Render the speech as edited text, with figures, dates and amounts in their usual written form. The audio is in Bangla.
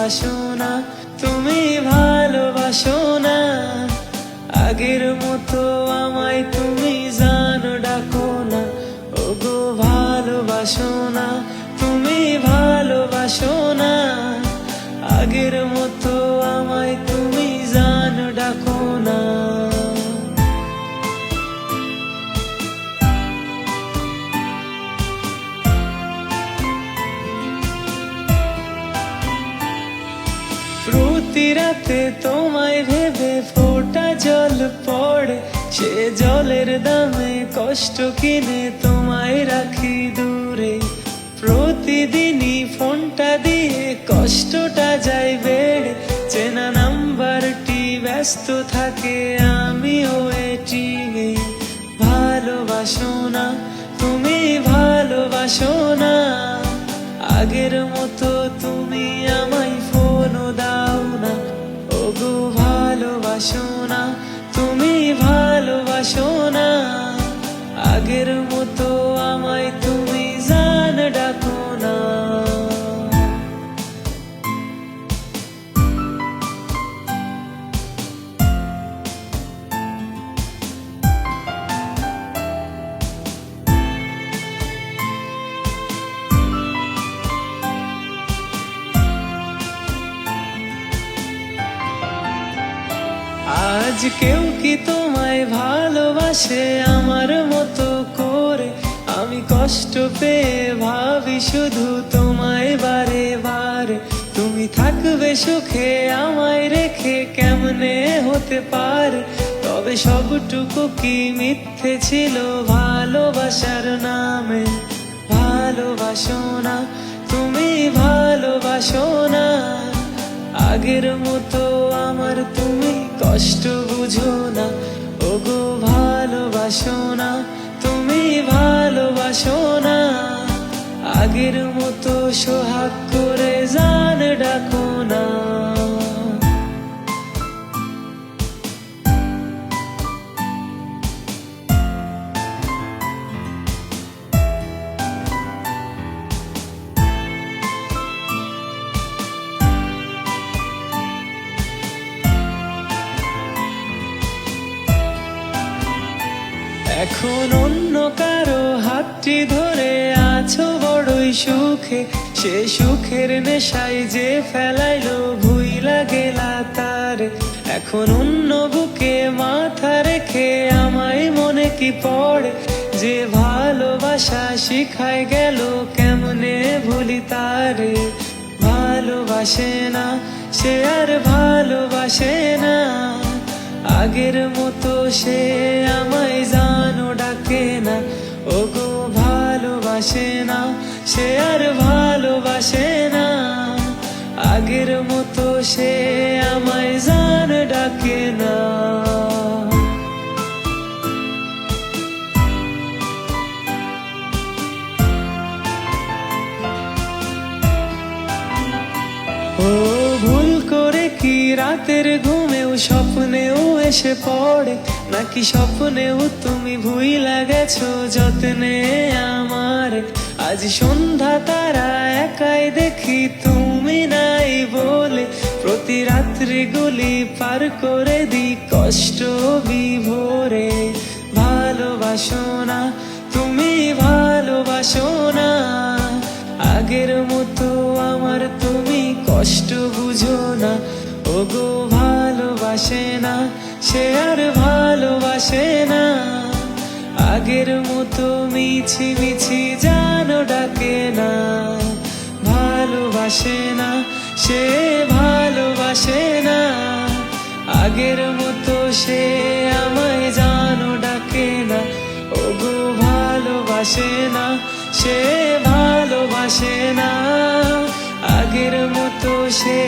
ভালোবাসো না, তুমি ভালোবাসো না। আগের মতো আমায় তুমি জান ডাকো না, ওগো ভালোবাসো না, তুমি ভালোবাসো না। আগের মতো আমায় তুমি জান ডাকো না। প্রতি রাতে তোমায় ভেবে ফোঁটা জল পড়ে, সে জলের দামে কষ্ট কিনে তোমায় রাখি দূরে। প্রতিদিনই ফোনটা দিয়ে কষ্টটা যায় বেড়ে, চেনা নাম্বারটি ব্যস্ত থাকে, আমিও ওয়েটিংয়ে। ভালোবাসো না, তুমি ভালোবাসো না। আগের মতো তুমি আমায় ফোনও দাও না, ওগো ভালোবাসো না, তুমি ভালোবাসো না। আগের মতো আমায় তুমি জান ডাকো না। আজ কেউ কি তোমায় ভালোবাসে আমার মতো করে? আমি কষ্ট পেয়ে ভাবি শুধু তোমায় বারে বারে। তুমি থাকবে সুখে আমায় রেখে, কেমনে হতে পারে? তবে সবটুকু কি মিথ্যে ছিল ভালোবাসার নামে? ভালোবাসো না, তুমি ভালোবাসো না। আগের মতো আমার তুমি কষ্ট বুঝো না, ওগো ভালোবাসো না, তুমি ভালোবাসো না। আগের মতো সোহাগ করে জান ডাকো না। এখন অন্য কারো হাতটি ধরে আছো বড়ই সুখে, সে সুখের নেশায় যে ফেলাইলো ভুইলা গেলা তার। এখন অন্য বুকে মাথা রেখে আমায় মনে কি পড়ে, যে ভালোবাসা শিখায় গেল কেমনে ভুলি তারে। ভালোবাসে না, সে আর ভালোবাসে না। আগের মতো সে আমায় জানো ডাকে না, ওগো ভালোবাসে না, সে আর ভালোবাসে না। আগের মতো সে আমায় জান ডাকে না। ও ভুল করে কি রাতের ঘুমেও স্বপ্নেও এসে পড়ে, নাকি স্বপ্নেও তুমি ভুইলা গেছো যত্নে আমার? আজ সন্ধ্যা তারা একাই দেখি তুমি নাই বলে, প্রতি রাত্রি গুলি পার করে দি কষ্ট বিভোরে। ভালোবাসো না, তুমি ভালোবাসো না। আগের মতো আমার তুমি কষ্ট বুঝো না, ওগো ভালোবাসে না, সে আর ভালোবাসে না। আগের মতো মিছি মিছি জানো ডাকে না। ভালোবাসে না, সে ভালোবাসে না। আগের মতো সে আমায় জানো ডাকে না, ওগো ভালোবাসে না, সে ভালোবাসে না। আগের মতো সে